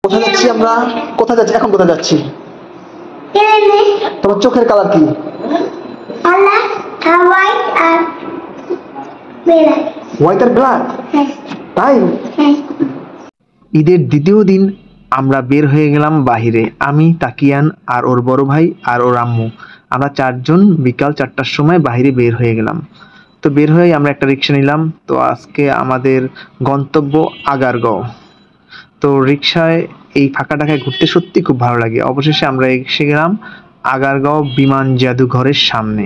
কোথায় যাচ্ছি আমরা? কোথায় যাচ্ছি এখন? কোথায় যাচ্ছি? তোমার চোখের কালার কি? হোয়াইট আর ব্ল্যাক? তাই? ঈদের দ্বিতীয় দিন আমরা বের হয়ে গেলাম বাহিরে। আমি, তাকিয়ান আর ওর বড় ভাই আর ওর আম্মু, আমরা চারজন বিকাল 4টার সময় বাহিরে বের হয়ে গেলাম। তো বের হয়ে আমরা একটা রিক্সা নিলাম। তো আজকে আমাদের গন্তব্য আগারগাঁও। তো রিক্সায় এই ফাঁকা ঢাকায় ঘুরতে সত্যি খুব ভালো লাগে। অবশেষে আমরা এসে গেলাম আগারগাঁও বিমান জাদুঘরের সামনে।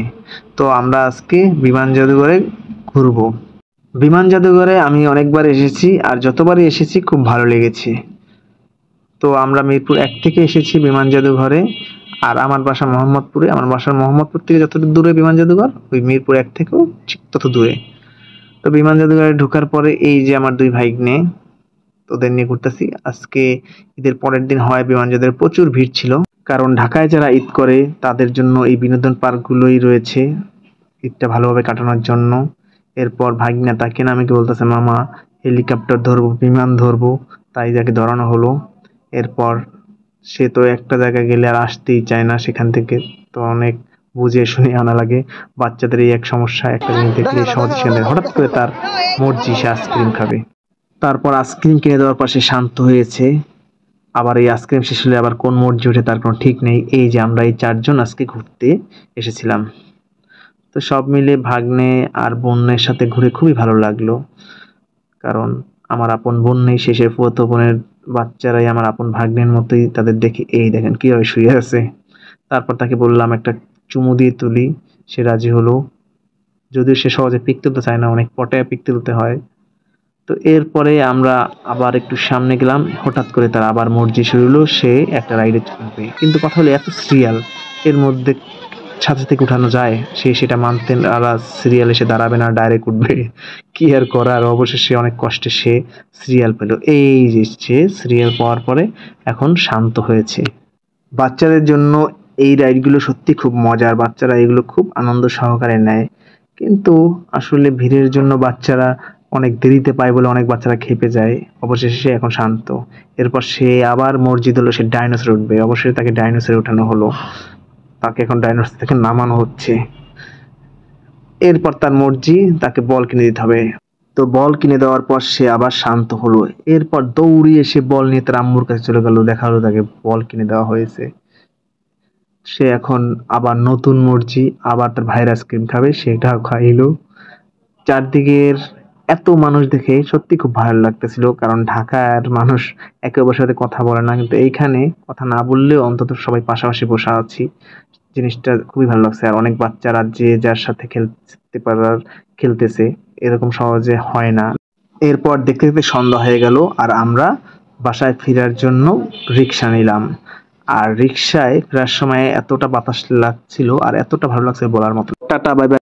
তো আমরা আজকে বিমান জাদুঘরে ঘুরবো। বিমান জাদুঘরে আমি অনেকবার এসেছি, আর যতবারই এসেছি খুব ভালো লেগেছে। তো আমরা মিরপুর 1 থেকে এসেছি বিমান জাদুঘরে, আর আমার বাসা মোহাম্মদপুরে। আমার বাসার মোহাম্মদপুর থেকে যতটা দূরে বিমান জাদুঘর, ওই মিরপুর 1 থেকেও ঠিক তত দূরে। তো বিমান জাদুঘরে ঢোকার পরে এই যে আমার দুই ভাইগ্নে, ওদের নিয়ে ঘুরতেছি। আজকে ঈদের পরের দিন হয় বিমান জাদুঘরে প্রচুর ভিড় ছিল, কারণ ঢাকায় যারা ঈদ করে তাদের জন্য এই বিনোদন পার্কগুলোই রয়েছে ঈদটা ভালোভাবে কাটানোর জন্য। এরপর ভাগ্না তাকে না আমাকে বলতেছে, মামা হেলিকপ্টার ধরবো, বিমান ধরবো, তাই তাকে ধরানো হলো। এরপর সে তো একটা জায়গায় গেলে আর আসতেই চায় না সেখান থেকে, তো অনেক বুঝে শুনে আনা লাগে। বাচ্চাদের এই এক সমস্যা, একটা জিনিস দেখলে সহজে সেখানে হঠাৎ করে তার মর্জি সে আইসক্রিম খাবে। তারপর আইসক্রিম কিনে দেওয়ার পর সে শান্ত হয়েছে। আবার এই আইসক্রিম শেষ হলে আবার কোন মর্জি ওঠে তার কোনো ঠিক নেই। এই যে আমরা এই চারজন আজকে ঘুরতে এসেছিলাম। তো সব মিলে ভাগ্নে আর বোনের সাথে ঘুরে খুবই ভালো লাগলো, কারণ আমার আপন বোন নেই, শেষে ফুফাতো বোনের বাচ্চারাই আমার আপন ভাগ্নের মতোই। তাদের দেখে এই দেখেন কিভাবে শুয়ে আছে। তারপর তাকে বললাম একটা চুমু দিয়ে তুলি, সে রাজি হলো। যদিও সে সহজে পিক তুলতে চায় না, অনেক পটায় পিক তুলতে হয়। তো এরপরে আমরা আবার একটু সামনে গেলাম, হঠাৎ করে তার আবার মর্জি শুরু হলো, সে একটা রাইডে চড়বে। কিন্তু কথা হলো এত সিরিয়াল, এর মধ্যে ছাদ থেকে উঠানো যায়? সে সেটা মানতে আর সিরিয়াল এসে দাঁড়াবে না, ডাইরেক্ট উঠবে। কি আর করার, অবশেষে অনেক কষ্টে সে সিরিয়াল পেল। এই যে সে সিরিয়াল পাওয়ার পরে এখন শান্ত হয়েছে। বাচ্চাদের জন্য এই রাইডগুলো সত্যি খুব মজার, বাচ্চারা এগুলো খুব আনন্দ সহকারে নেয়। কিন্তু আসলে ভিড়ের জন্য বাচ্চারা অনেক দেরিতে পায় বলে অনেক বাচ্চারা খেপে যায়। অবশেষে সে এখন শান্ত। এরপর সে আবার মসজিদ হলো, সে ডাইনোসরে উঠবে। অবশেষে তাকে ডাইনোসরে ওঠানো হলো, তাকে এখন ডাইনোসর থেকে নামানো হচ্ছে। এরপর তার মর্জি, তাকে বল কিনে দিতে হবে। তো বল কিনে দেওয়ার পর সে আবার শান্ত হলো। এরপর দৌড়িয়ে সে বল নিয়ে তার আম্মুর কাছে চলে গেল, দেখা হলো তাকে বল কিনে দেওয়া হয়েছে। সে এখন আবার নতুন মর্জি, আবার তার ভাইয়ের আইসক্রিম খাবে, সেটা খাইলো। চারদিকের এত মানুষ দেখে সত্যি খুব ভালো লাগতেছিল, কারণ ঢাকার মানুষ একে অপরের সাথে কথা বলে না, কিন্তু এইখানে কথা না বললেও অন্তত সবাই পাশাপাশি বসে আছি, জিনিসটা খুবই ভালো লাগছে। আর অনেক বাচ্চারা যে যার সাথে খেলতে পারার খেলতেছে, এরকম সহজে হয় না। এরপর দেখতে দেখতে সন্ধ্যা হয়ে গেল, আর আমরা বাসায় ফেরার জন্য রিক্সা নিলাম। আর রিক্সায় ফেরার সময় এতটা বাতাস লাগছিল আর এতটা ভালো লাগছে বলার মতো। Tata, bye bye.